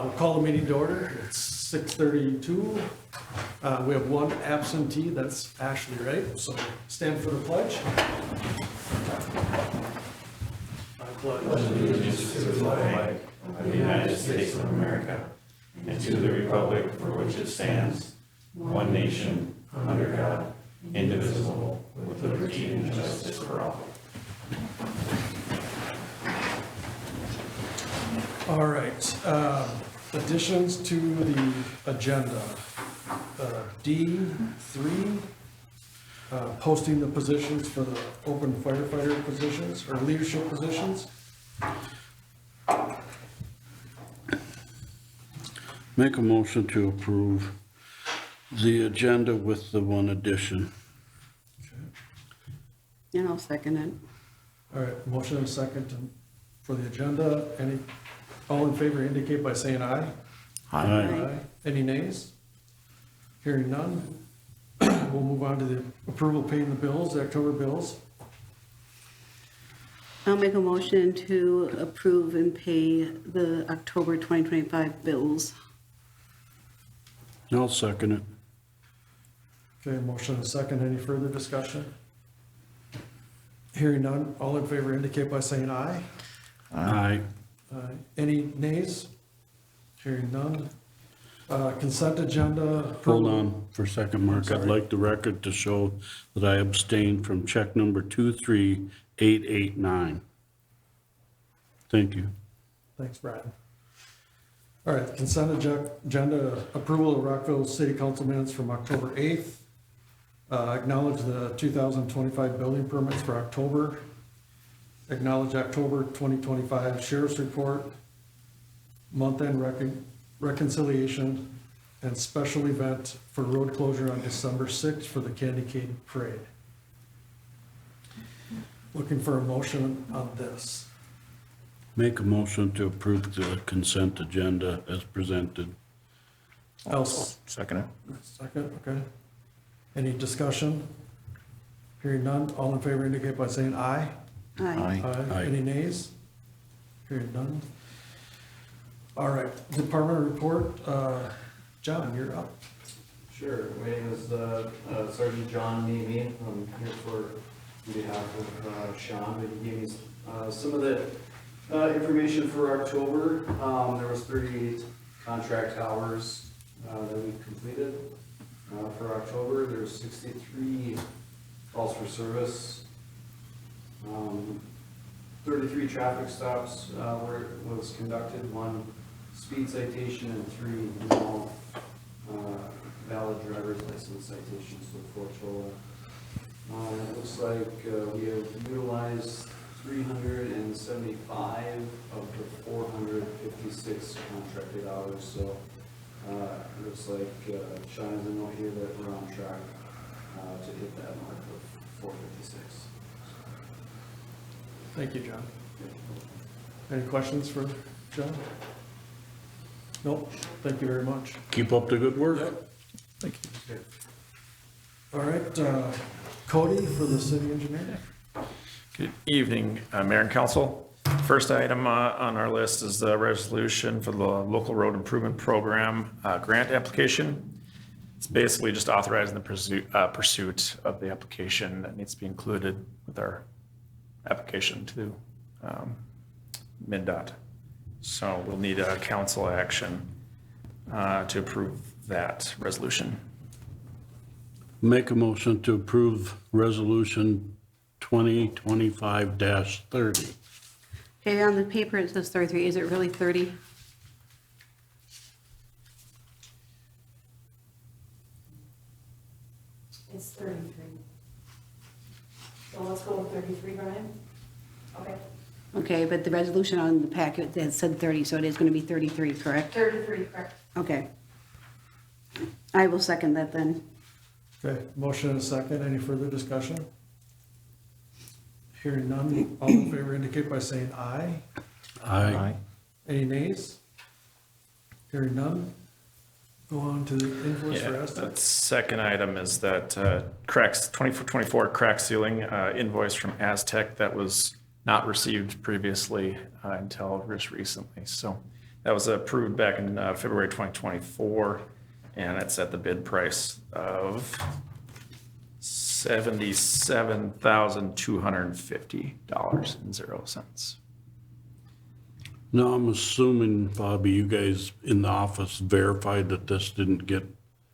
We'll call the meeting to order. It's 6:32. We have one absentee, that's Ashley, right? So stand for the pledge. I pledge allegiance to the flag of the United States of America and to the republic for which it stands, one nation, under God, indivisible, with liberty and justice for all. All right, additions to the agenda. D3, posting the positions for the open firefighter positions or leadership positions. Make a motion to approve the agenda with the one addition. And I'll second it. All right, motion and second for the agenda. All in favor indicate by saying aye. Aye. Any nays? Hearing none. We'll move on to the approval of paying the bills, the October bills. I'll make a motion to approve and pay the October 2025 bills. I'll second it. Okay, motion and second. Any further discussion? Hearing none. All in favor indicate by saying aye. Aye. Any nays? Hearing none. Consent agenda. Hold on for a second, Mark. Sorry. I'd like the record to show that I abstained from check number 23889. Thank you. Thanks, Brad. All right, consent agenda, approval of Rockville City Council minutes from October 8th. Acknowledge the 2025 building permits for October. Acknowledge October 2025 Sheriff's Report, month-end reconciliation, and special event for road closure on December 6th for the Candy Cane Parade. Looking for a motion on this. Make a motion to approve the consent agenda as presented. Else, Second it. second, okay. Any discussion? Hearing none, all in favor indicate by saying aye. Aye. Aye. Any nays? Hearing none. All right, department report, John, you're up. Sure, my name is Sergeant John Navy. I'm here on behalf of Sean, but he gave me some of the information for October. There was 38 contract hours that we completed for October. There's 63 calls for service. 33 traffic stops where it was conducted, 1 speed citation and 3 valid driver's license citations, so 4 total. It looks like we have utilized 375 of the 456 contracted hours, so it looks like Sean has a note here that we're on track to hit that mark of 456. Thank you, John. Any questions for John? Nope, thank you very much. Keep up the good work. Thank you. All right, Cody for the city engineer. Good evening, Mayor and Council. First item on our list is the resolution for the Local Road Improvement Program grant application. It's basically just authorizing the pursuit of the application that needs to be included with our application to MnDOT. So we'll need a council action to approve that resolution. Make a motion to approve resolution 2025-30. Okay, on the paper it says 33. Is it really 30? It's 33. So let's go with 33, Brian? Okay. Okay, but the resolution on the packet that said 30, so it is going to be 33, correct? 33, correct. Okay. I will second that then. Okay, motion and a second. Any further discussion? Hearing none, all in favor indicate by saying aye. Aye. Any nays? Hearing none. Go on to the invoice for Yeah, Aztec. the second item is that cracks 24 crack sealing invoice from Aztec that was not received previously until just recently. So That was approved back in February 2024, and it's at the bid price of $77,250.00. Now, I'm assuming, Bobby, you guys in the office verified that this didn't get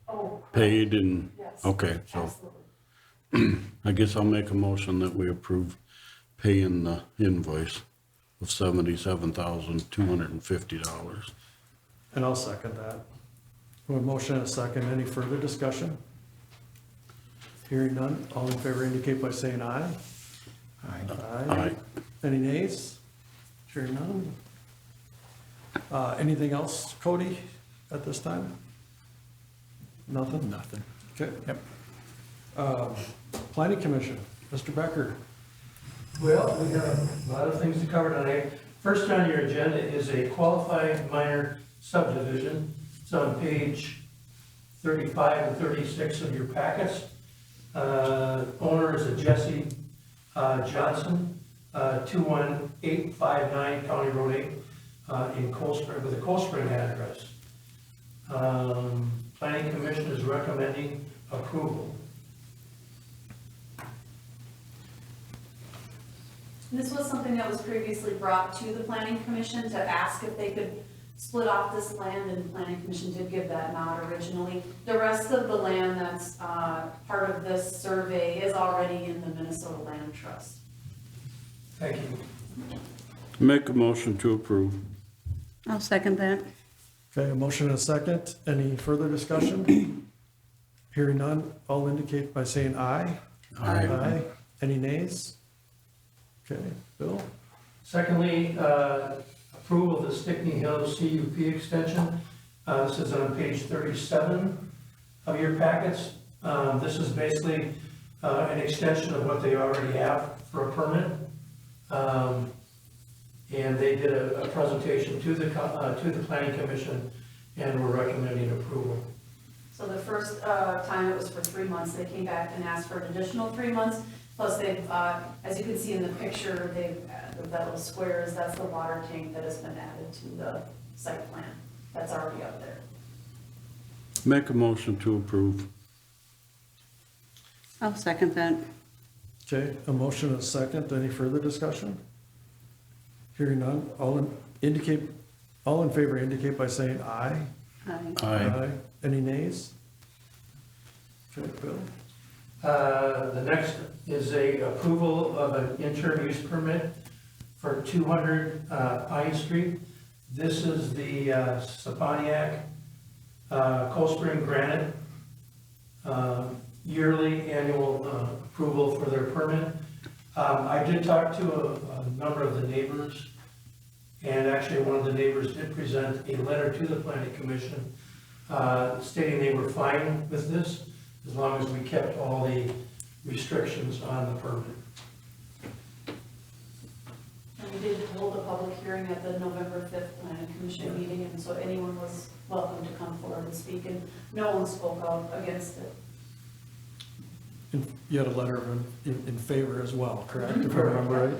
Oh, paid and, yes. okay, so Absolutely. I guess I'll make a motion that we approve paying the invoice of $77,250. And I'll second that. We have a motion and a second. Any further discussion? Hearing none, all in favor indicate by saying aye. Aye. Any nays? Hearing none. Anything else, Cody, at this time? Nothing? Nothing. Okay. Yep. Planning Commission, Mr. Becker. Well, we have a lot of things to cover tonight. First on your agenda is a qualified minor subdivision. It's on page 35 and 36 of your packets. Owner is a Jesse Johnson, 21859 County Road 8 in Cold Spring, with a Cold Spring address. Planning Commission is recommending approval. This was something that was previously brought to the planning commission to ask if they could split off this land, and the planning commission did give that nod originally. The rest of the land that's part of this survey is already in the Minnesota Land Trust. Thank you. Make a motion to approve. I'll second that. Okay, a motion and a second. Any further discussion? Hearing none, all indicate by saying aye. Aye. Any nays? Okay, Bill? Secondly, approval of the Stickney Hill CUP extension. This is on page 37 of your packets. This is basically an extension of what they already have for a permit. And they did a presentation to the planning commission, and we're recommending approval. So the first time it was for 3 months, they came back and asked for an additional 3 months. Plus they've, as you can see in the picture, that little squares, that's the water tank that has been added to the site plan. That's already up there. Make a motion to approve. I'll second that. Okay, a motion and a second. Any further discussion? Hearing none, all in favor indicate by saying aye. Aye. Aye. Any nays? Okay, Bill? The next is a approval of an interim use permit for 200 Pine Street. This is the Saponiak Cold Spring Granite yearly annual approval for their permit. I did talk to a number of the neighbors, and actually one of the neighbors did present a letter to the planning commission stating they were fine with this, as long as we kept all the restrictions on the permit. And we did hold a public hearing at the November 5th planning commission meeting, and so anyone was welcome to come forward and speak, and no one spoke out against it. You had a letter in favor as well, correct? If I remember right?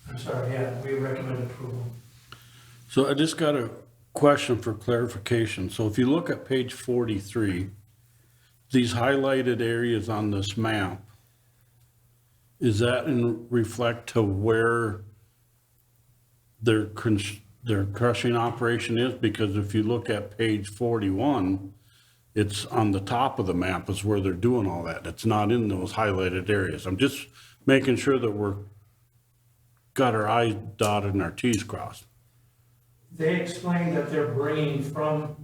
I'm sorry, yeah, we recommend approval. So I just got a question for clarification. So if you look at page 43, these highlighted areas on this map, is that in reflect to where their crushing operation is? Because if you look at page 41, it's on the top of the map is where they're doing all that. It's not in those highlighted areas. I'm just making sure that we're got our I's dotted and our T's crossed. They explained that they're bringing from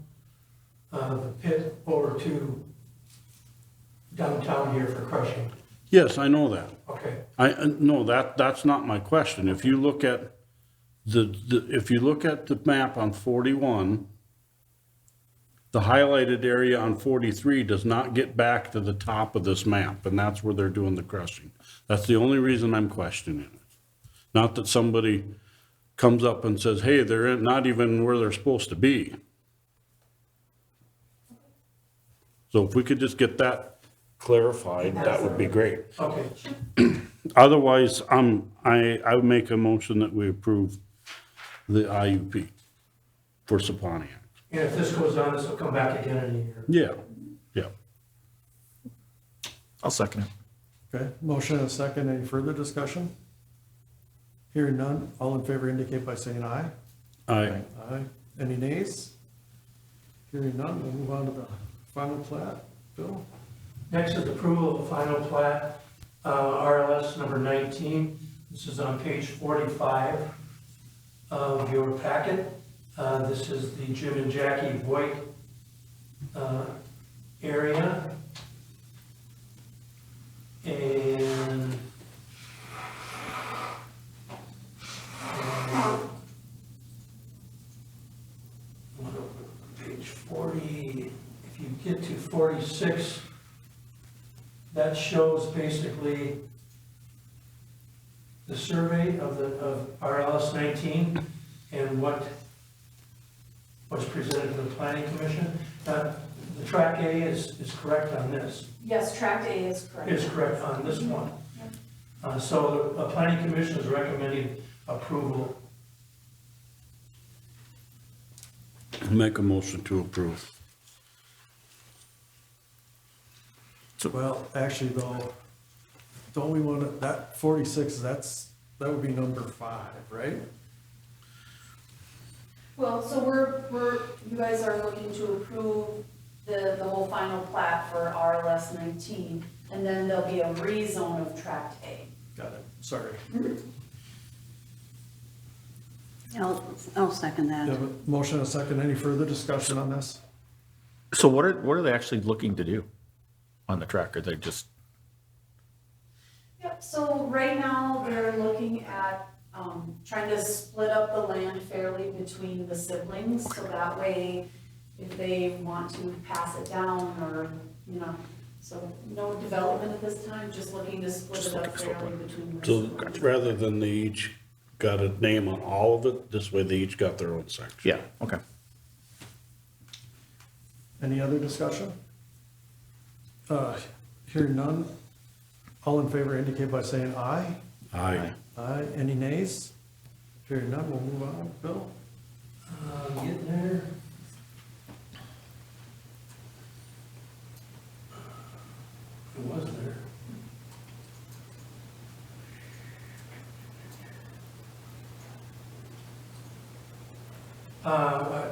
the pit over to downtown here for crushing. Yes, I know that. Okay, No, that's not my question. If you look at if you look at the map on 41, the highlighted area on 43 does not get back to the top of this map, and that's where they're doing the crushing. That's the only reason I'm questioning it. Not that somebody comes up and says, hey, they're not even where they're supposed to be. So if we could just get that clarified, that would be great. okay. Otherwise, I would make a motion that we approve the IUP for Saponic. And if this goes on, this will come back again in a year. Yeah, yeah. I'll second it. Okay, motion and a second. Any further discussion? Hearing none, all in favor indicate by saying aye. Aye. Aye. Any nays? Hearing none, we'll move on to the final plat. Bill? Next is approval of the final plat, RLS number 19. This is on page 45 of your packet. This is the Jim and Jackie Voigt area. And page 40, if you get to 46, that shows basically the survey of RLS 19 and what was presented to the planning commission. The track A is correct on this. Yes, tract A is correct. Is correct on this one. So the planning commission is recommending approval. Make a motion to approve. Well, actually though, don't we want to, that 46, that would be number 5, right? Well, so you guys are looking to approve the whole final plat for RLS 19, and then there'll be a rezone of tract A. Got it, sorry. I'll second You that. have a motion and a second. Any further discussion on this? So what are they actually looking to do on the track? Are they just, Yep, so right now, they're looking at trying to split up the land fairly between the siblings, so that way, if they want to pass it down, or, so no development at this time, just looking to split it up fairly between the So siblings. rather than they each got a name on all of it, this way they each got their own section. yeah, okay. Any other discussion? Hearing none, all in favor indicate by saying aye. Aye. Aye. Any nays? Hearing none, we'll move on. Bill? Getting there. It was there.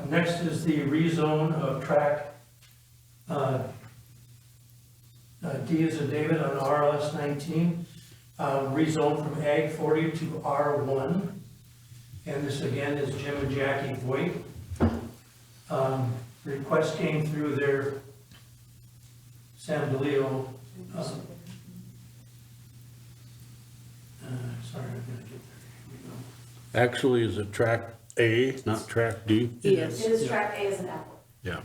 Next is the rezone of track D as in David on RLS 19, rezone from Ag 40 to R1. And this again is Jim and Jackie Voigt. Request came through their Sam DeLeo. Sorry, I'm gonna get there. Here we go. Actually, is it track A, not track D? Yes. It is tract A as an apple. Yeah.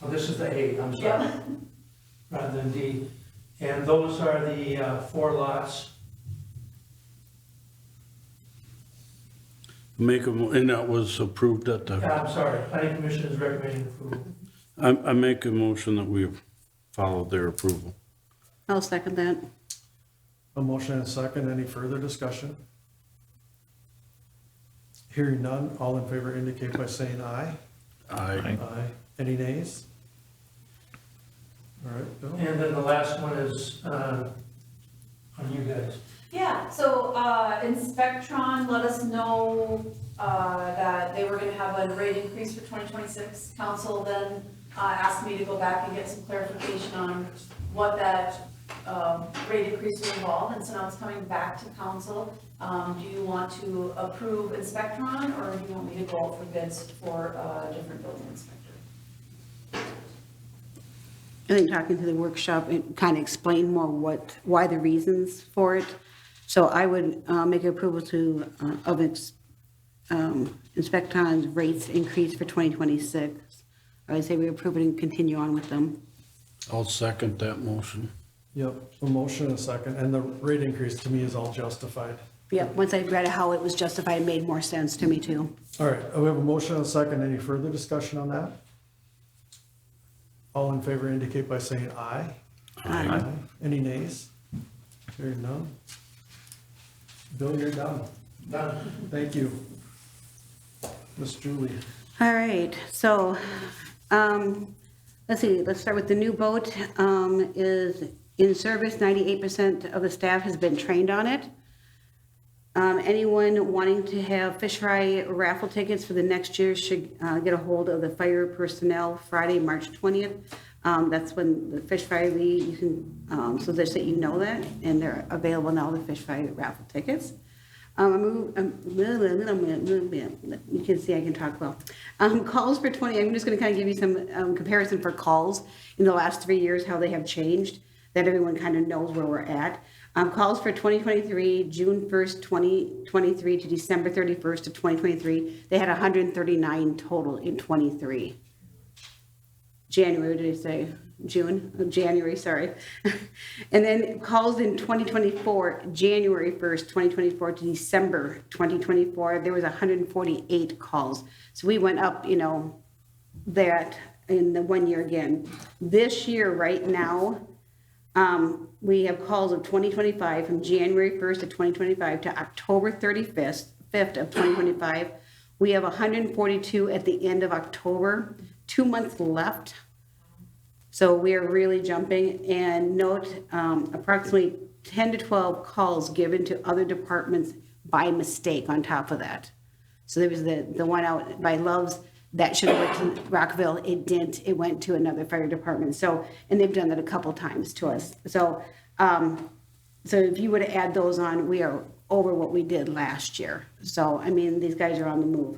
Oh, this is the A, I'm sorry, Yep. rather than D. And those are the 4 lots. And that was approved at the, I'm sorry, planning commission is recommending approval. I make a motion that we follow their approval. I'll second that. A motion and a second. Any further discussion? Hearing none, all in favor indicate by saying aye. Aye. Aye. Any nays? All right, Bill? And then the last one is on you guys. Yeah, so Inspectron let us know that they were gonna have a rate increase for 2026. Council then asked me to go back and get some clarification on what that rate increase would involve, and so now it's coming back to council. Do you want to approve Inspectron, or do you want me to go out for bids for a different building inspector? I think talking to the workshop, it kind of explained more why the reasons for it. So I would make approval of Inspecton's rates increase for 2026. I would say we approve it and continue on with them. I'll second that motion. Yep, a motion and a second. And the rate increase to me is all justified. Yep, once I read how it was justified, it made more sense to me too. All right, we have a motion and a second. Any further discussion on that? All in favor indicate by saying aye. Aye. Any nays? Hearing none. Bill, you're done. Done. Thank you. Miss Julie. All right, so, let's see, let's start with the new boat, is in service, 98% of the staff has been trained on it. Anyone wanting to have fish fry raffle tickets for the next year should get a hold of the fire personnel Friday, March 20th. That's when the fish fry leave, you can, so just that you know that, and they're available now, the fish fry raffle tickets. You can see I can talk well. Calls for 20, I'm just gonna kind of give you some comparison for calls in the last 3 years, how they have changed, that everyone kind of knows where we're at. Calls for 2023, June 1st, 2023 to December 31st of 2023, they had 139 total in 23. January, did I say? June? January, sorry. And then calls in 2024, January 1st, 2024 to December 2024, there was 148 calls. So we went up, you know, that in the 1 year again. This year, right now, we have calls of 2025 from January 1st of 2025 to October 35th of 2025. We have 142 at the end of October, 2 months left. So we are really jumping, and note approximately 10 to 12 calls given to other departments by mistake on top of that. So there was the one out by Love's that should have went to Rockville. It didn't. It went to another fire department. So, and they've done that a couple times to us. So, so if you were to add those on, we are over what we did last year. So, I mean, these guys are on the move.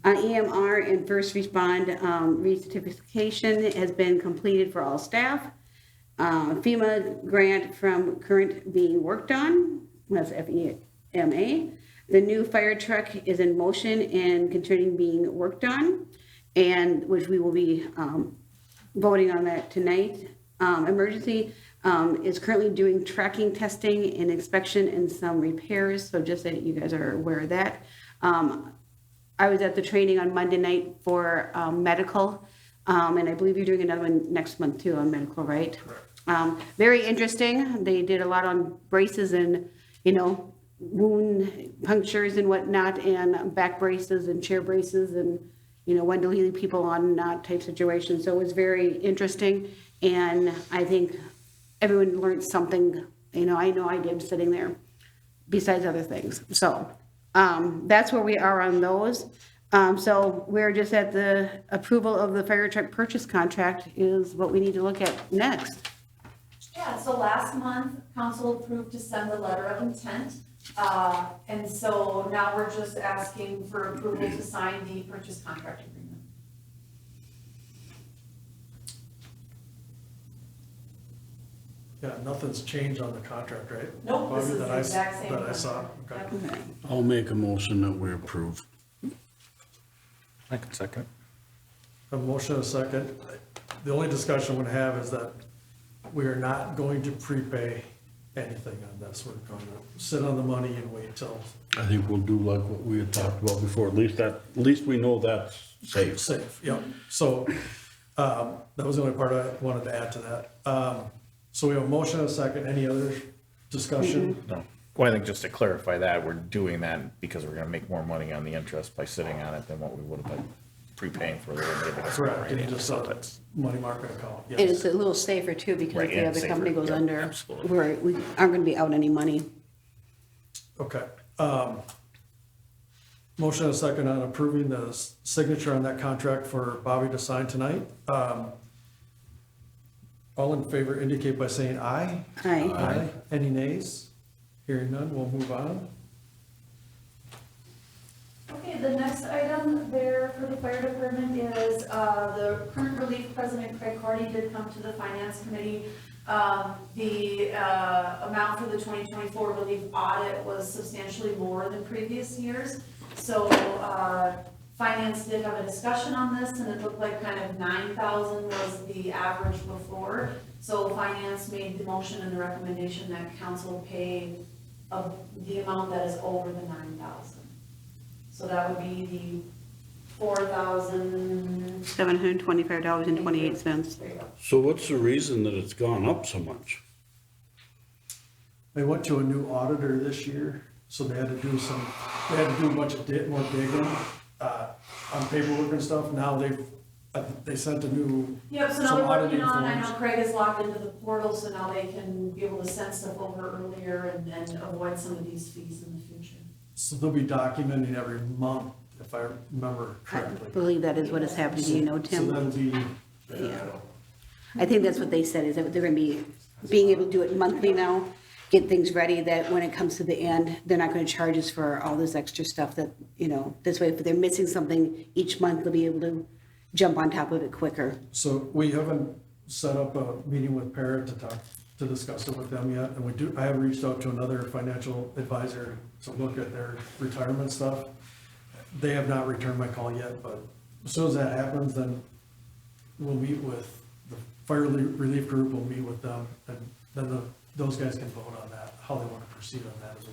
EMR and first respond recertification has been completed for all staff. FEMA grant from current being worked on, that's FEMA. The new fire truck is in motion and continuing being worked on, and which we will be voting on that tonight. Emergency is currently doing tracking testing and inspection and some repairs, so just that you guys are aware of that. I was at the training on Monday night for medical, and I believe you're doing another one next month too on medical, right? Very interesting. They did a lot on braces and, you know, wound punctures and whatnot, and back braces and chair braces and, you know, when to leave people on not type situation. So it was very interesting, and I think everyone learned something. You know I did sitting there, besides other things. So that's where we are on those. So we're just at the approval of the fire truck purchase contract is what we need to look at next. Yeah, so last month, council approved to send the letter of intent. And so now we're just asking for approval to sign the purchase contract agreement. Yeah, nothing's changed on the contract, right? Nope, this is That the I- exact same That I contract. saw, okay. Yep. I'll make a motion that we approve. I can second. A motion and a second. The only discussion we'd have is that we are not going to prepay anything on this. We're going to sit on the money and wait till I think we'll do like what we had talked about before, at least we know that's safe. safe, yeah. So, that was the only part I wanted to add to that. So we have a motion and a second. Any other discussion? No. Well, I think just to clarify that, we're doing that because we're gonna make more money on the interest by sitting on it than what we would have been prepaying for a little bit. Correct, and just So a that's money market account, And it's yes. a little safer too, because Right, if the and other safer, company goes yeah, under, absolutely. we aren't gonna be out any money. Okay. Motion and a second on approving the signature on that contract for Bobby to sign tonight. All in favor indicate by saying aye. Aye. Any nays? Hearing none, we'll move on. Okay, the next item there for the fire department is, the current relief president Craig Hardy did come to the finance committee. The amount for the 2024 relief audit was substantially more than previous years. So, finance did have a discussion on this, and it looked like kind of 9,000 was the average before. So finance made the motion and the recommendation that council pay of the amount that is over the 9,000. So that would be the 4,000. $725.28. There you go. So what's the reason that it's gone up so much? They went to a new auditor this year, so they had to do a bunch of more digging. on paperwork and stuff. Now they sent a new, Yep, so now Some they're working auditing on, I forms. know Craig is logged into the portal, so now they can be able to send stuff over earlier and avoid some of these fees in the future. so they'll be documenting every month, if I remember I correctly. believe that is what is happening, do you know, So Tim? that'll be, Yeah. I think that's what they said, is that they're gonna be being able to do it monthly now, get things ready, that when it comes to the end, they're not gonna charge us for all this extra stuff that, this way, if they're missing something each month, they'll be able to jump on top of it quicker. so we haven't set up a meeting with Parrot to discuss it with them yet. And I have reached out to another financial advisor to look at their retirement stuff. They have not returned my call yet, but as soon as that happens, then we'll meet with the fire relief group, we'll meet with them, and then those guys can vote on that, how they want to proceed on that as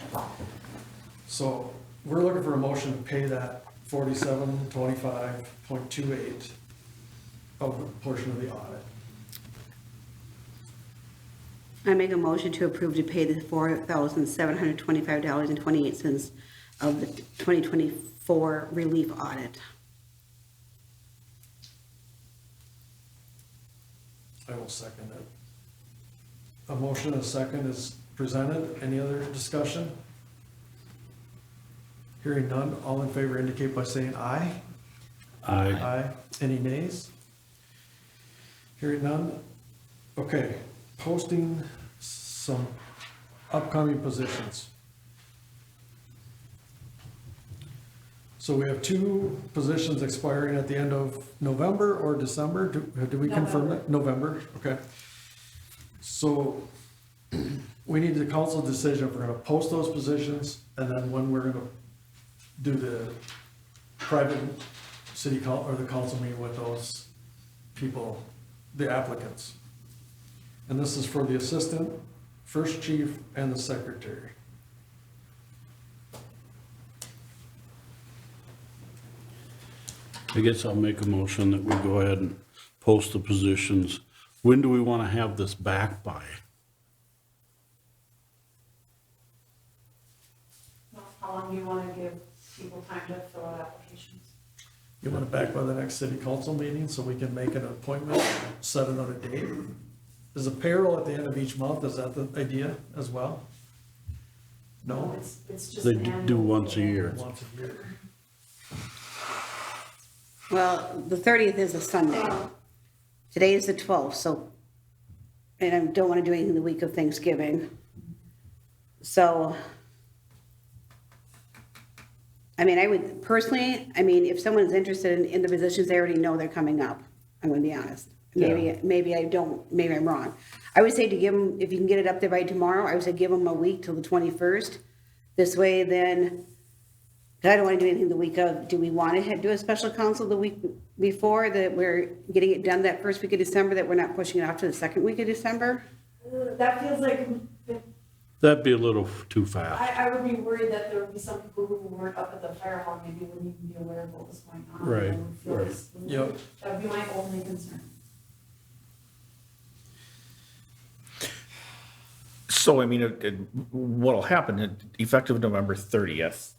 well. So we're looking for a motion to pay that 4725.28 of the portion of the audit. I make a motion to approve to pay the $4,725.28 of the 2024 relief audit. I will second it. A motion and a second is presented. Any other discussion? Hearing none, all in favor indicate by saying aye. Aye. Aye. Any nays? Hearing none? Okay, posting some upcoming positions. So we have 2 positions expiring at the end of November or December? Do we confirm that? November, okay. So we need the council decision if we're gonna post those positions, and then when we're gonna do the private or the council meeting with those people, the applicants. And this is for the assistant, first chief, and the secretary. I guess I'll make a motion that we go ahead and post the positions. When do we want to have this back by? How long do you want to give people time to fill out applications? You want it back by the next city council meeting so we can make an appointment, set another date? Is a payroll at the end of each month, is that the idea as well? No? It's just They an do annual. once a year. Once a year. Well, the 30th is a Sunday. Today is the 12th, so, and I don't want to do anything the week of Thanksgiving. So, I mean, I would personally, if someone's interested in the positions, they already know they're coming up. I'm gonna be honest. Maybe I don't, maybe I'm wrong. I would say to give them, if you can get it up there by tomorrow, I would say give them a week till the 21st. This way then, 'cause I don't want to do anything the week of. Do we want to do a special council the week before, that we're getting it done that first week of December, that we're not pushing it off to the second week of December? That feels like, That'd be a little too fast. I would be worried that there would be some people who weren't up at the fire hall, maybe wouldn't even be aware of what was going on. Right, and would feel right. this- Yep. That would be my only concern. So, I mean, what'll happen, effective November 30th,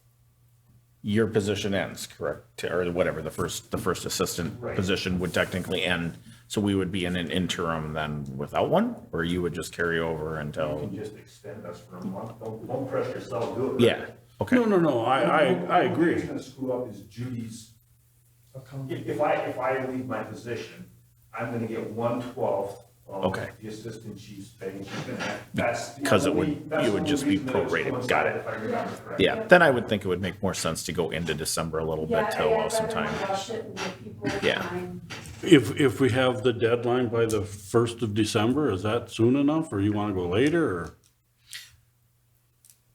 your position ends, correct? Or whatever, the first assistant position would technically end. So we would be in an interim then without one? Or you would just carry over You until, can just extend us for a month, don't press yourself, do it. yeah, okay. No, I The only agree. thing that's gonna screw up is Judy's, if I leave my position, I'm gonna get 1/12 of Okay. the assistant chief's pay, and she's gonna have, that's. the 'Cause it only- would- that's it the would only just be reason that it's prorated. coincided, Got it. If I remember correctly. Yeah, then I would think it would make more sense to go into December a little bit to allow some time. Rush it and give people Yeah. time. If we have the deadline by the 1st of December, is that soon enough, or you want to go later, or?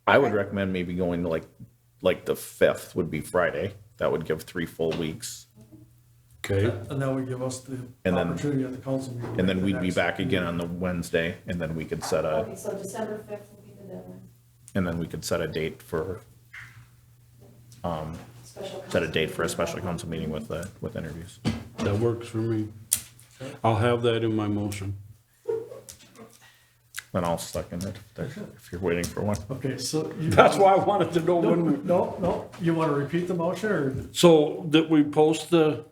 I would recommend maybe going to like the 5th would be Friday. That would give 3 full weeks. Okay, And that would give us the And then- opportunity at the council meeting. And then the we'd be next back meeting. again on the Wednesday, and then we could set Okay, so December 5th will be the deadline. a date for, Special set a council date for a meeting. special council meeting with interviews. that works for me. I'll have that in my motion. Then I'll second it, if you're waiting for one. Okay, so. you- That's why I wanted to know No, when, no, you want to repeat the motion, or? so that we post the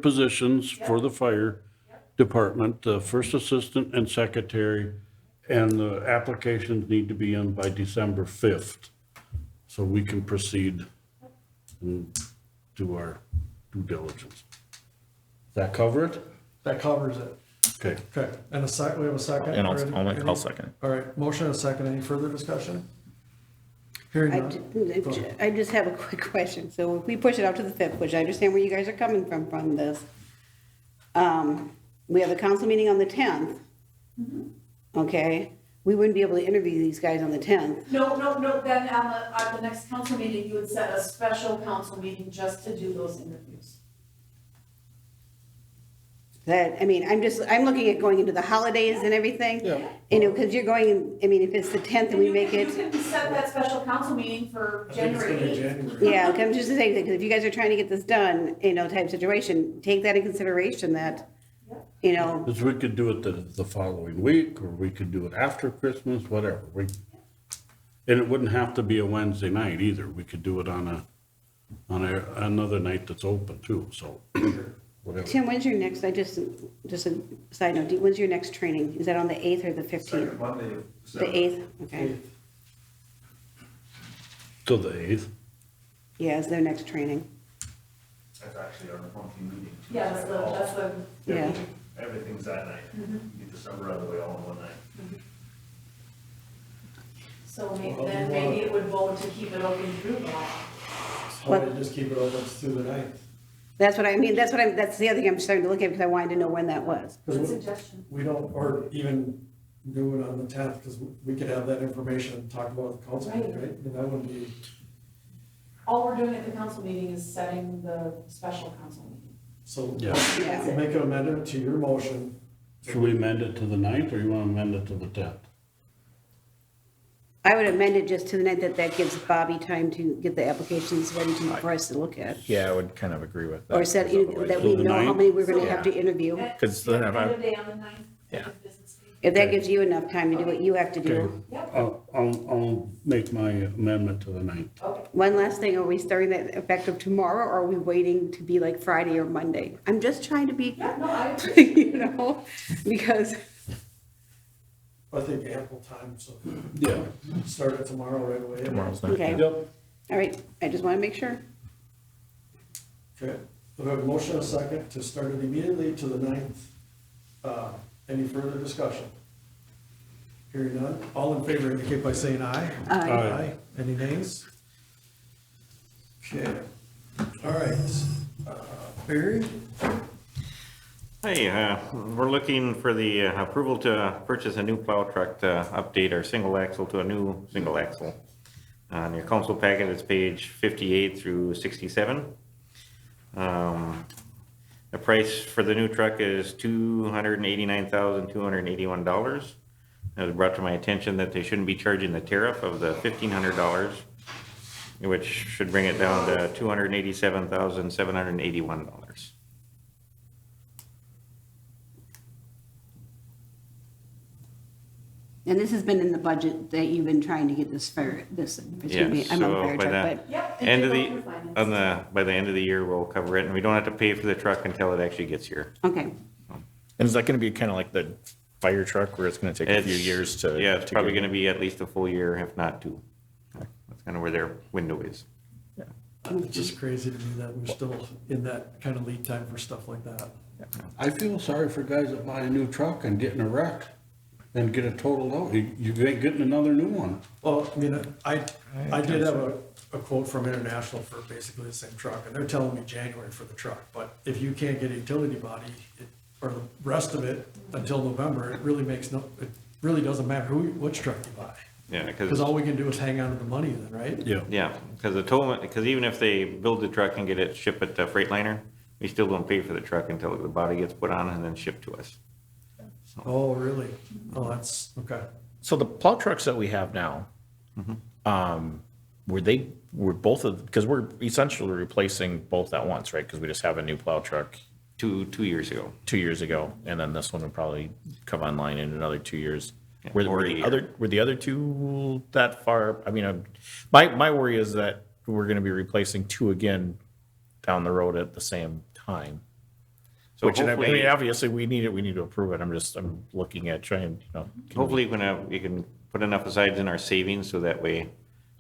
positions for the fire department, the first assistant and secretary, and the applications need to be in by December 5th, so we can proceed and do our due diligence. Does that cover it? That covers it. Okay. Okay, and we have a second? And already? I'll second it. All right, motion and a second. Any further discussion? Hearing none. I just have a quick question. So if we push it out to the 5th, which I understand where you guys are coming from this, we have a council meeting on the 10th. Okay, we wouldn't be able to interview these guys on the 10th. No, then at the next council meeting, you would set a special council meeting just to do those interviews. That, I mean, I'm looking at going into the holidays and everything. Yeah. You know, because you're going, I mean, if it's the 10th and we make it, You can set that special council meeting for I think it's January gonna be 8th. January. yeah, I'm just saying, because if you guys are trying to get this done, you know, type situation, take that in consideration that, you know, Because we could do it the following week, or we could do it after Christmas, whatever. And it wouldn't have to be a Wednesday night either. We could do it on another night that's open too, so whatever. Tim, when's your next, just a side note, when's your next training? Is that on the 8th or the 15th? Second Monday of The December. 8th, okay. Till the 8th. Yeah, is their next training. That's actually our monthly meeting. too. Yeah, that's the, Yeah. Everything's that night. Get December out of the way all in one night. so then maybe it would vote to keep it open through that. Why don't you just keep it open through the ninth? That's what I mean, that's the other thing I'm starting to look at, because I wanted to know when that was. Good suggestion. We don't, or even do it on the 10th, because we could have that information and talk about the council meeting, right? And that wouldn't be, All we're doing at the council meeting is setting the special council meeting. so Yeah. Yeah. we'll make an amendment to your motion. Should we amend it to the 9th, or you want to amend it to the 10th? I would amend it just to the night that gives Bobby time to get the applications ready for us to look at. Yeah, I would kind of agree with that. Or set, that we So the know how ninth? many we're gonna have to interview. Because then if I- End of day on the 9th. Yeah. Business week. If that gives you enough time to do what you have to do. I'll make my amendment to the 9th. Okay. One last thing, are we starting that effective tomorrow, or are we waiting to be like Friday or Monday? I'm just trying to be, Yeah, no, I agree. you know, because, I think ample time, so Yeah. start it tomorrow right away. Tomorrow's night. okay, Yep. all right, I just wanna make sure. Okay, we have a motion and a second to start it immediately to the 9th. Any further discussion? Hearing none, all in favor indicate by saying aye. Aye. Aye. Any nays? Okay, all right. Barry? Hey, we're looking for the approval to purchase a new plow truck to update our single axle to a new single axle. On your council packet, it's page 58 through 67. The price for the new truck is $289,281. It was brought to my attention that they shouldn't be charging the tariff of the $1,500, which should bring it down to $287,781. And this has been in the budget that you've been trying to get this fair, excuse me, I'm on the so fire by truck, the but, Yep. it end did of go the, through finance. by the end of the year, we'll cover it, and we don't have to pay for the truck until it actually gets here. okay. And is that going to be kind of like the fire truck where it's going to take a few It's- years to? Yeah, it's to probably get- gonna be at least a full year, if not two. That's kind of where their window is. It's just crazy to me that we're still in that kind of lead time for stuff like that. I feel sorry for guys that buy a new truck and get in a wreck and get it totaled out. You ain't getting another new one. Well, I mean, I did have a quote from International for basically the same truck, and they're telling me January for the truck, but if you can't get a utility body, or the rest of it until November, it really doesn't matter which truck you buy. Yeah, Because because, all we can do is hang on to the money then, right? yeah, because because even if they build the truck and get it shipped at the Freightliner, we still don't pay for the truck until the body gets put on and then shipped to us. Oh, really? Oh, that's, okay. So the plow trucks that we have now, were both of, because we're essentially replacing both at once, right? Because we just have a new plow truck Two years ago. 2 years ago, and then this one would probably come online in another 2 years. Were the other two that far? I mean, my worry is that we're gonna be replacing two again down the road at the same time. So Which, and I mean, hopefully, obviously, we need to approve it. I'm looking at trying, hopefully we can put enough aside in our savings so that way,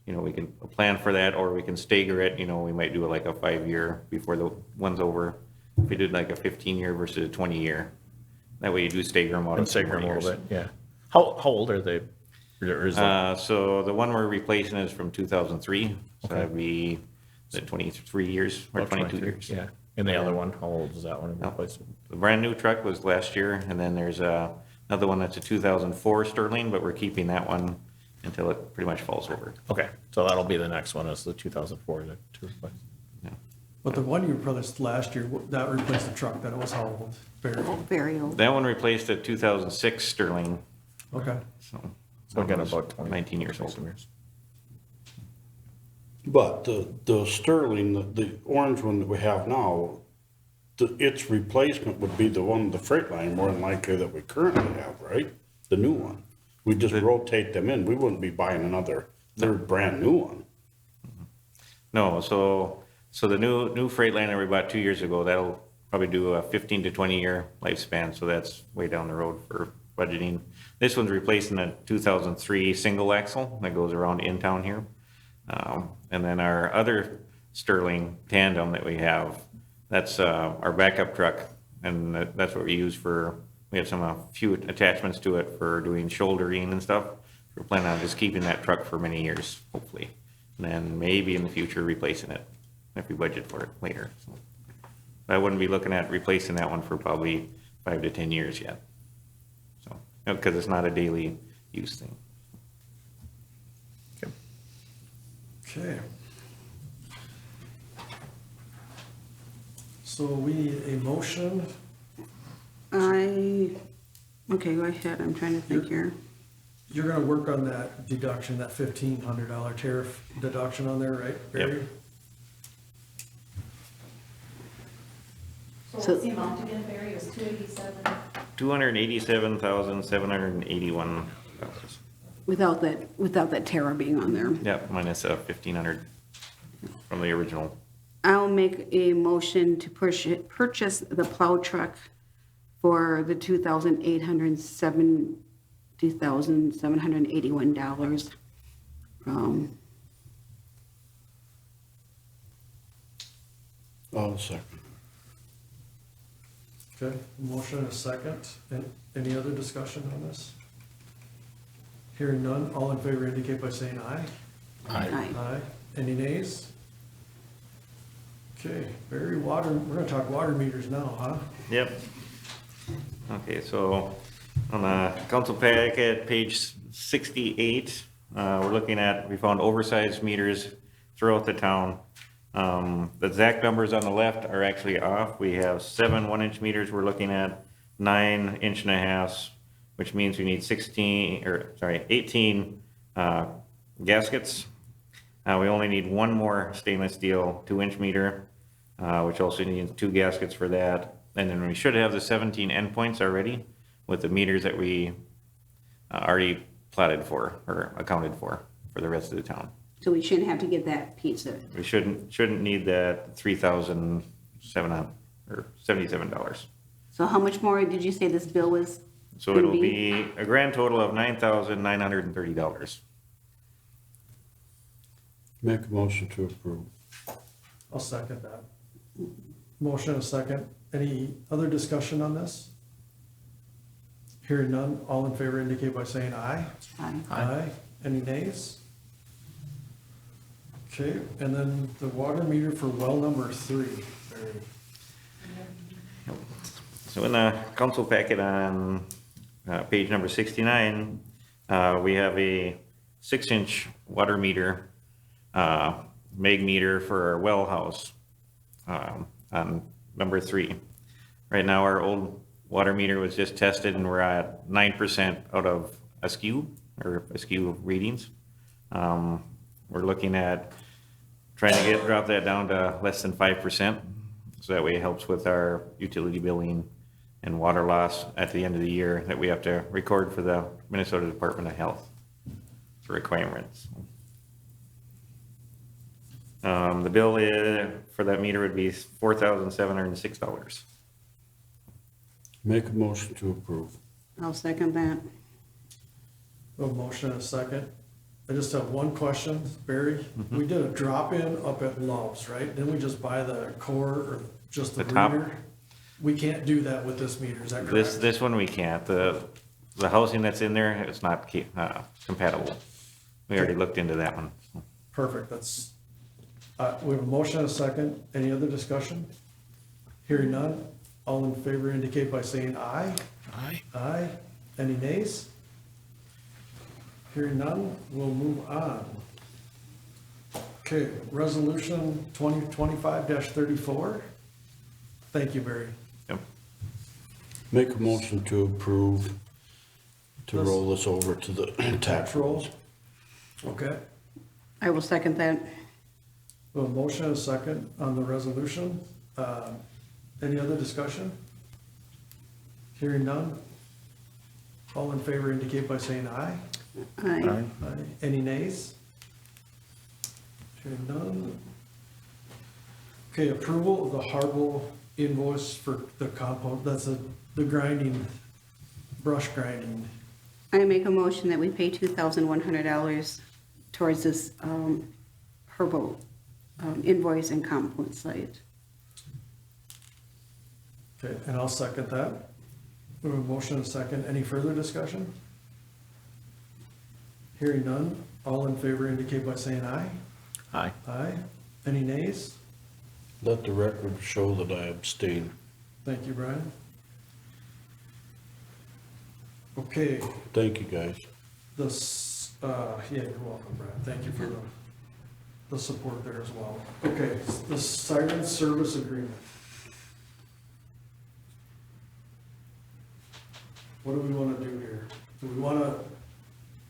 we can plan for that, or we can stagger it, we might do it like a 5-year before the one's over. If we did like a 15-year versus a 20-year, that way you do stagger them out. and stagger them a little bit, yeah. How old are they? Or is it- So the one we're replacing is from 2003, so Okay. that'd be, is it 23 years or about 22 23? years? Yeah, and the other one, how old is that one? The brand new truck was last year, and then there's another one that's a 2004 Sterling, but we're keeping that one until it pretty much falls over. Okay, so that'll be the next one, is the 2004 to replace. But the one you replaced last year, that replaced the truck, that was how old? Barry? Very old. That one replaced a 2006 Sterling, Okay. so. So again, that was about 20. 19 years old. But the Sterling, the orange one that we have now, its replacement would be the one, the Freightliner, more than likely that we currently have, right? The new one. We just rotate them in. We wouldn't be buying another third brand new one. No, so the new Freightliner we bought 2 years ago, that'll probably do a 15 to 20 year lifespan, so that's way down the road for budgeting. This one's replacing a 2003 single axle that goes around in town here. And then our other Sterling tandem that we have, that's our backup truck, and that's what we use for, we have a few attachments to it for doing shouldering and stuff. We're planning on just keeping that truck for many years, hopefully. And then maybe in the future replacing it, if we budget for it later. So I wouldn't be looking at replacing that one for probably 5 to 10 years yet. So, because it's not a daily use thing. Okay. So we need a motion. Okay, go ahead, I'm trying to think here. You're gonna work on that deduction, that $1,500 tariff deduction on there, right, Barry? So So- what's the amount again, Barry? It was 287? $287,781. Without that Terra being on there. Yep, minus 1,500 from the original. I'll make a motion to purchase the plow truck for the $2,781. Oh, second. Okay, motion and a second. And any other discussion on this? Hearing none, all in favor indicate by saying aye. Aye. Aye. Any nays? Okay, Barry, we're gonna talk water meters now, huh? Yep. Okay, so on the council packet, page 68, we found oversized meters throughout the town. The exact numbers on the left are actually off. We have 7 1-inch meters we're looking at, 9 1.5 inch, which means we need 18 gaskets. We only need one more stainless steel 2-inch meter, which also needs 2 gaskets for that. And then we should have the 17 endpoints already with the meters that we already plotted for or accounted for the rest of the town. So we shouldn't have to get that piece of it. We shouldn't need that $3,700 or $77. So how much more did you say this bill was? So it'll be a grand total of $9,930. Make a motion to approve. I'll second that. Motion and a second. Any other discussion on this? Hearing none, all in favor indicate by saying aye. Aye. Aye. Any nays? Okay, and then the water meter for well number 3. Barry. So in the council packet on page number 69, we have a 6-inch water meter, meg meter for our well house on number 3. Right now, our old water meter was just tested and we're at 9% out of askew readings. We're looking at trying to drop that down to less than 5%. So that way it helps with our utility billing and water loss at the end of the year that we have to record for the Minnesota Department of Health. It's requirements. The bill for that meter would be $4,706. Make a motion to approve. I'll second that. A motion and a second. I just have one question, Barry. We did a drop-in up at Love's, right? Didn't we just buy the core or just the The top? reader? We can't do that with this meter, is that correct? This one we can't. The housing that's in there is not compatible. We already looked into that one. Perfect, that's, we have a motion and a second. Any other discussion? Hearing none, all in favor indicate by saying aye. Aye. Aye. Any nays? Hearing none, we'll move on. Okay, resolution 2025-34. Thank you, Barry. Yep. Make a motion to approve to roll this over to the tax rolls. Okay, I will second that. we have a motion and a second on the resolution. Any other discussion? Hearing none, all in favor indicate by saying aye. Aye. Aye. Any nays? Hearing none. Okay, approval of the Harville invoice for the compost, that's the grinding, brush grinding. I make a motion that we pay $2,100 towards this herbal invoice and compost site. Okay, and I'll second that. We have a motion and a second. Any further discussion? Hearing none, all in favor indicate by saying aye. Aye. Aye. Any nays? Let the record show that I abstain. Thank you, Brian. Okay, Thank you, guys. yeah, you're welcome, Brian. Thank you for the support there as well. Okay, the siren service agreement. What do we want to do here? Do we want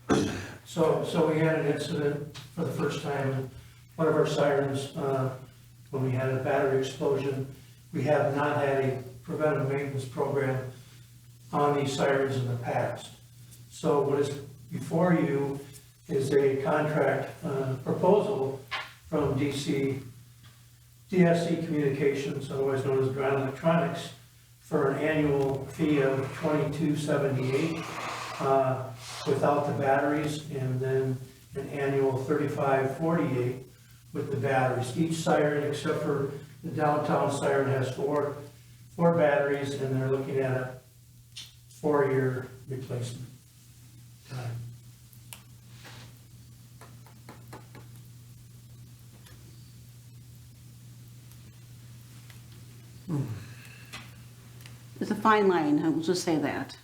to, So we had an incident for the first time, one of our sirens, when we had a battery explosion. We have not had a preventive maintenance program on these sirens in the past. So what is before you is a contract proposal from DSC Communications, otherwise known as Ground Electronics, for an annual fee of $22.78 without the batteries, and then an annual $35.48 with the batteries. Each siren, except for the downtown siren, has four batteries, and they're looking at a 4-year replacement time. It's a fine line, I will just say that.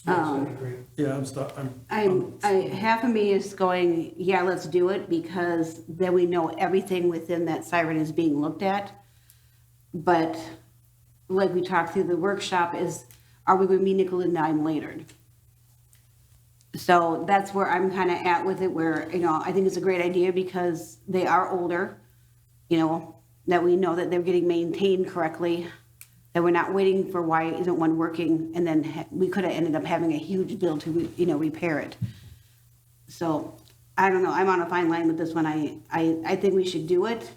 Yes, I agree. yeah, Half of me is going, yeah, let's do it, because then we know everything within that siren is being looked at. But like we talked through the workshop is, are we going to be nickel and dime later? So that's where I'm kind of at with it, where, I think it's a great idea because they are older, that we know that they're getting maintained correctly, that we're not waiting for why isn't one working, and then we could have ended up having a huge bill to, repair it. So, I don't know, I'm on a fine line with this one. I think we should do it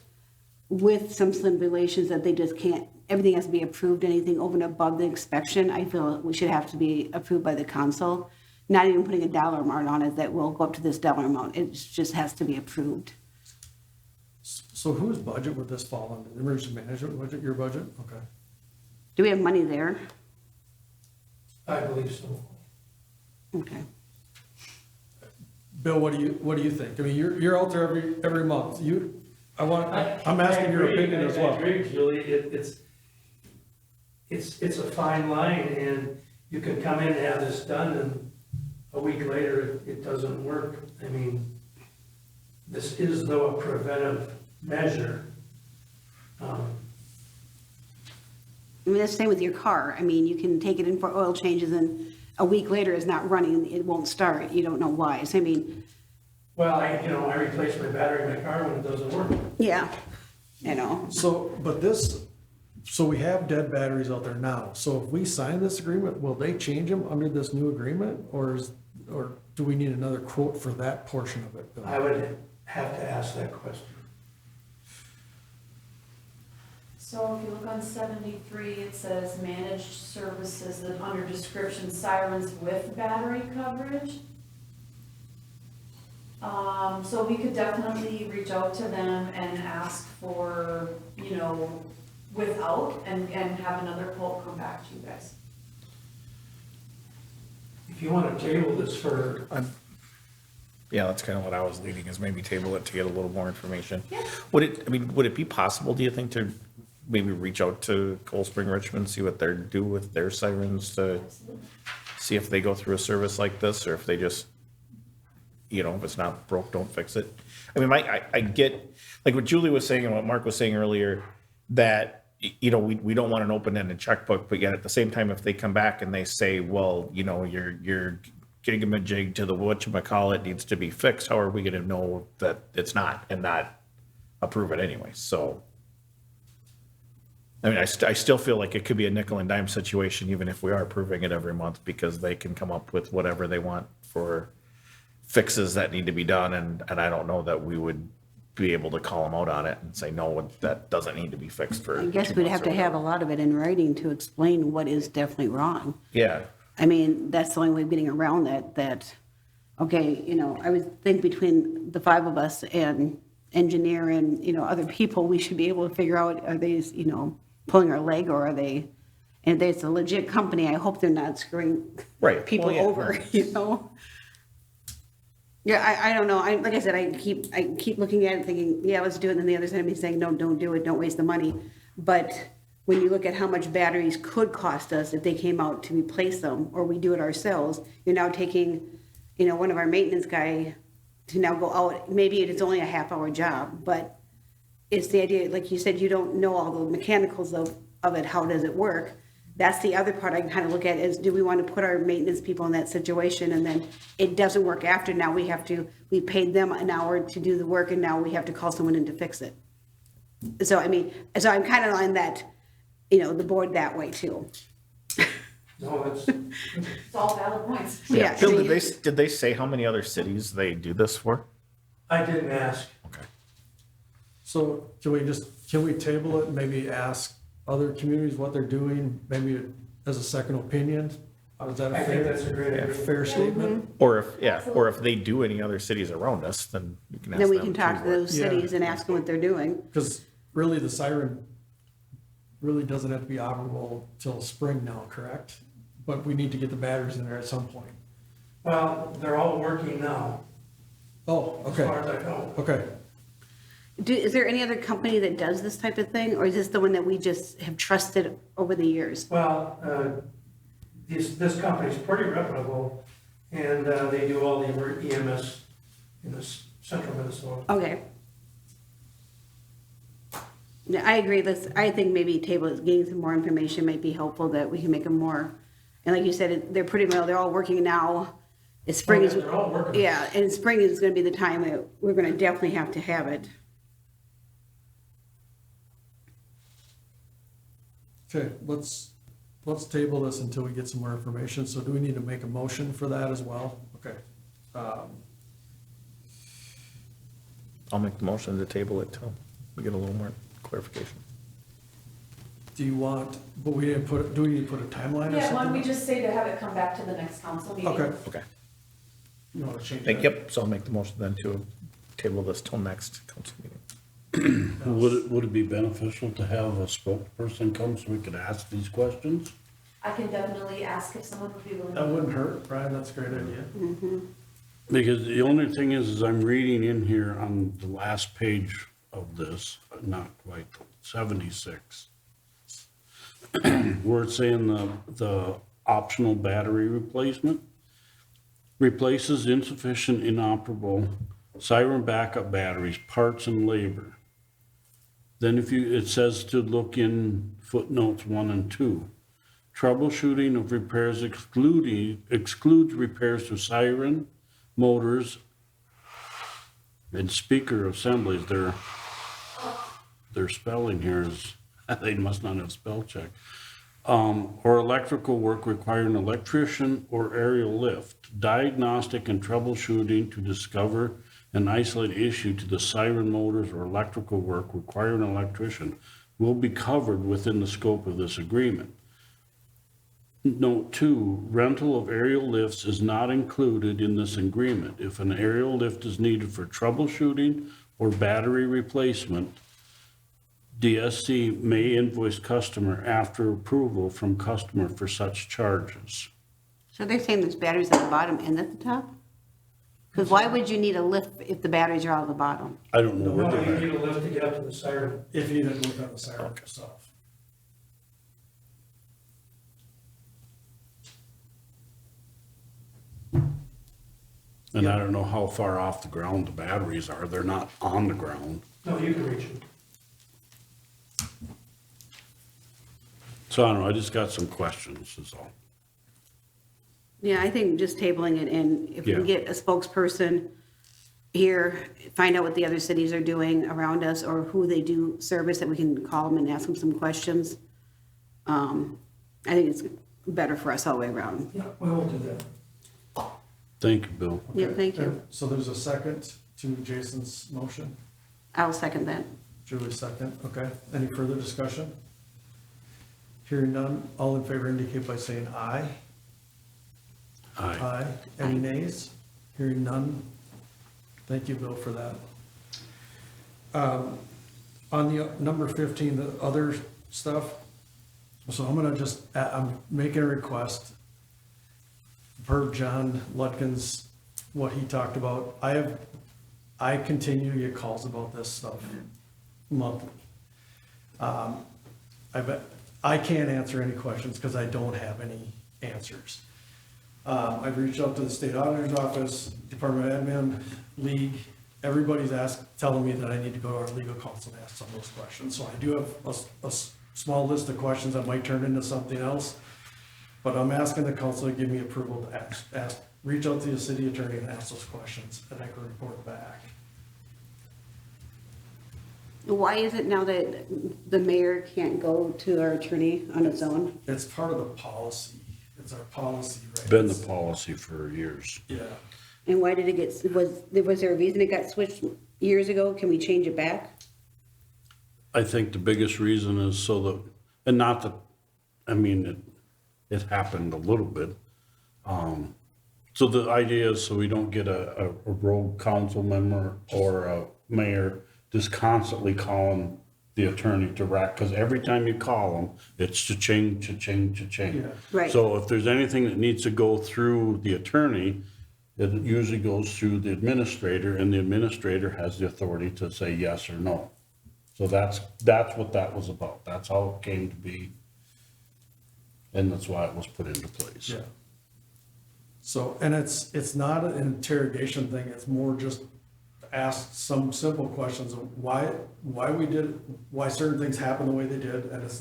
with some stipulations that they just can't, everything has to be approved, anything over and above the inspection, I feel we should have to be approved by the council. Not even putting a dollar amount on it that will go up to this dollar amount, it just has to be approved. so whose budget would this fall under? The emergency management budget, your budget? Okay. Do we have money there? I believe so. Okay. Bill, what do you think? I mean, you're out there every month. I'm asking your opinion as well. I agree, Julie, it's a fine line, and you can come in and have this done, and a week later, it doesn't work. I mean, this is though a preventive measure. I mean, that's the same with your car. I mean, you can take it in for oil changes and a week later it's not running, it won't start. You don't know why. So, I mean. Well, I replace my battery in my car when it doesn't work. Yeah, So, but this so we have dead batteries out there now. So if we sign this agreement, will they change them under this new agreement? Or do we need another quote for that portion of it? Bill? I would have to ask that question. So if you look on 73, it says managed services, and under description, sirens with battery coverage. So we could definitely reach out to them and ask for, you know, without, and have another quote come back to you guys. If you want to table this for, Yeah, that's kind of what I was leading, is maybe table it to get a little more information. Yeah. Would it be possible, do you think, to maybe reach out to Cold Spring Richmond, see what they're do with their sirens, to see if they go through a service like this, or if they just, if it's not broke, don't fix it? I mean, I get, like what Julie was saying and what Mark was saying earlier, that, we don't want an open-ended checkbook, but yet at the same time, if they come back and they say, well, your gigamajig to the whatchamacallit needs to be fixed, how are we gonna know that it's not, and not approve it anyway? So, I mean, I still feel like it could be a nickel and dime situation, even if we are approving it every month, because they can come up with whatever they want for fixes that need to be done, and I don't know that we would be able to call them out on it and say, no, that doesn't need to be fixed for I guess 2 we'd months have or to have a whatever. lot of it in writing to explain what is definitely wrong. Yeah, I mean, that's the only way of getting around that, okay, I would think between the 5 of us and engineer and, other people, we should be able to figure out, are they, pulling our leg, or are they, and if it's a legit company, I hope they're not screwing Right. people Well, yeah, over, Yeah, I don't know. Like I said, I keep looking at it thinking, yeah, let's do it. And then the other side of me saying, no, don't do it. Don't waste the money. But when you look at how much batteries could cost us if they came out to replace them, or we do it ourselves, you're now taking, one of our maintenance guy to now go out. Maybe it's only a half-hour job, but it's the idea, like you said, you don't know all the mechanicals of it. How does it work? That's the other part I can kind of look at, is, do we want to put our maintenance people in that situation, and then it doesn't work after? Now we paid them an hour to do the work, and now we have to call someone in to fix it. So, I'm kind of on that, the board that way too. no, it's, It's all valid points. Yeah. Bill, did they say how many other cities they do this for? I didn't ask. Okay. So can we table it and maybe ask other communities what they're doing, maybe as a second opinion? Is that I think that's a great idea. fair statement? Or if they do any other cities around us, then you can ask Then we them can talk to too. those Yeah. cities and ask them what they're doing. Because really, the siren really doesn't have to be operable till spring now, correct? But we need to get the batteries in there at some point. Well, they're all working now, Oh, as far okay, as I know. okay. Is there any other company that does this type of thing, or is this the one that we just have trusted over the years? Well, this company's pretty reputable, and they do all the EMS in this central Minnesota. Okay. Yeah, I agree. I think maybe getting some more information might be helpful, that we can make them more, and like you said, they're pretty well, they're all working now. It's spring is, They're all working. yeah, and spring is gonna be the time that we're gonna definitely have to have it. Okay, let's table this until we get some more information. So do we need to make a motion for that as well? Okay. I'll make the motion to table it till we get a little more clarification. Do you want, but we didn't do we need to put a timeline or Yeah, why don't we something? just say to have it come back to the next council meeting? Okay, Okay. you want to change Thank, that? yep, so I'll make the motion then to table this till next council meeting. Would it be beneficial to have a spokesperson come so we could ask these questions? I can definitely ask if someone would be willing. That wouldn't hurt, Brian, that's a great idea. Because the only thing is I'm reading in here on the last page of this, not quite 76, where it's saying the optional battery replacement replaces insufficient, inoperable siren backup batteries, parts and labor. Then it says to look in footnotes 1 and 2. Troubleshooting of repairs excludes repairs to siren, motors, and speaker assemblies. Their spelling here is They must not have spell check. Or electrical work requiring an electrician or aerial lift, diagnostic and troubleshooting to discover and isolate issue to the siren motors or electrical work requiring an electrician will be covered within the scope of this agreement. Note 2, rental of aerial lifts is not included in this agreement. If an aerial lift is needed for troubleshooting or battery replacement, DSC may invoice customer after approval from customer for such charges. So they're saying there's batteries at the bottom and at the top? Because why would you need a lift if the batteries are all at the bottom? I don't know where No, they're you at. need a lift to get up to the siren. If you didn't look on the siren itself. And I don't know how far off the ground the batteries are. They're not on the ground. No, you can reach them. So I don't know, I just got some questions is all. Yeah, I think just tabling it and if we can Yeah. get a spokesperson here, find out what the other cities are doing around us or who they do service, that we can call them and ask them some questions. I think it's better for us all the way around. Yeah, we will do that. Thank you, Bill. Yeah, thank you. So there's a second to Jason's motion? I'll second that. Julie's second, okay. Any further discussion? Hearing none, all in favor indicate by saying aye. Aye. Any Aye. nays? Hearing none. Thank you, Bill, for that. On the number 15, the other stuff, so I'm gonna just, I'm making a request. Per John Lutkin's, what he talked about, I continue to get calls about this stuff monthly. I can't answer any questions because I don't have any answers. I've reached out to the state auditor's office, Department of Admin, League, everybody's telling me that I need to go to our legal counsel and ask some of those questions. So I do have a small list of questions that might turn into something else. But I'm asking the council to give me approval to reach out to the city attorney and ask those questions, and I can report back. Why is it now that the mayor can't go to our attorney on its own? It's part of the policy. It's our policy, right? Been the policy for years. Yeah. And why did it get, was there a reason it got switched years ago? Can we change it back? I think the biggest reason is so that, and not that, I mean, it happened a little bit. So the idea is so we don't get a rogue council member or a mayor just constantly calling the attorney direct, because every time you call them, it's cha-ching, cha-ching, cha-ching. Yeah. Right. So if there's anything that needs to go through the attorney, it usually goes through the administrator, and the administrator has the authority to say yes or no. So that's what that was about. That's how it came to be. And that's why it was put into place. Yeah. So, and it's not an interrogation thing, it's more just ask some simple questions of why why certain things happen the way they did, and it's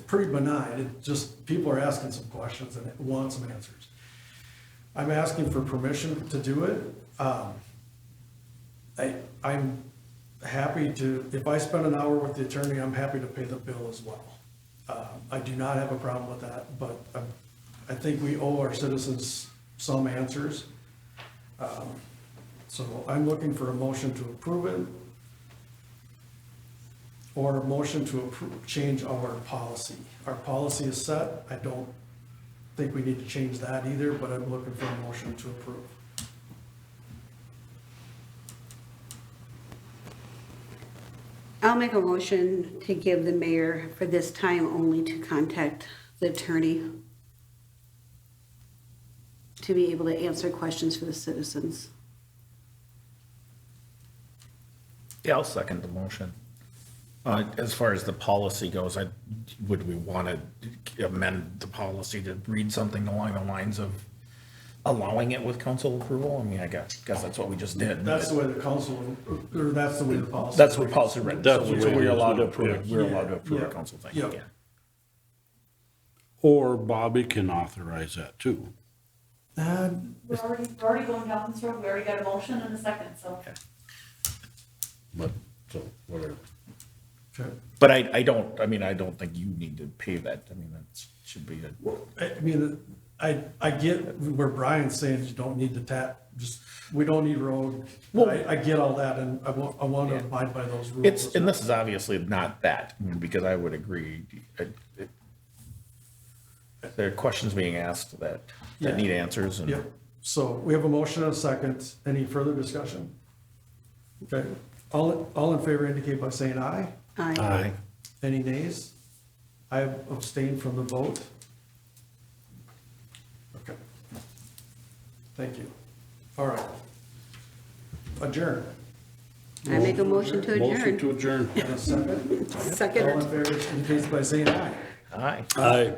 pretty benign. It just, people are asking some questions and want some answers. I'm asking for permission to do it. I'm happy to, if I spend an hour with the attorney, I'm happy to pay the bill as well. I do not have a problem with that, but I think we owe our citizens some answers. So I'm looking for a motion to approve it, or a motion to change our policy. Our policy is set. I don't think we need to change that either, but I'm looking for a motion to approve. I'll make a motion to give the mayor for this time only to contact the attorney to be able to answer questions for the citizens. Yeah, I'll second the motion. As far as the policy goes, would we want to amend the policy to read something along the lines of allowing it with council approval? I mean, I guess that's what we just did. That's the way the council, or that's the way the policy. That's what policy read. That's So the way we're it is allowed to now, approve it. yes. We're allowed to approve Yeah, a council thing. yeah. Yeah. Or Bobby can authorize that too. We're already going down this road, we already got a motion and a second, so. But, so, whatever. Okay. But I don't think you need to pay that. I mean, that should be a. I mean, I get where Brian's saying you don't need to we don't need road. Well- I get all that, and I want to abide by those rules. And this is obviously not that, I mean, because I would agree. There are questions being asked that Yeah. need answers and. Yep, so we have a motion and a second. Any further discussion? Okay, all in favor indicate by saying aye. Aye. Any nays? I abstain from the vote. Okay. Thank you. All right. Adjourn. I make a motion to Motion to adjourn. adjourn. And a second. Second. All in favor indicates by saying aye. Aye. Aye.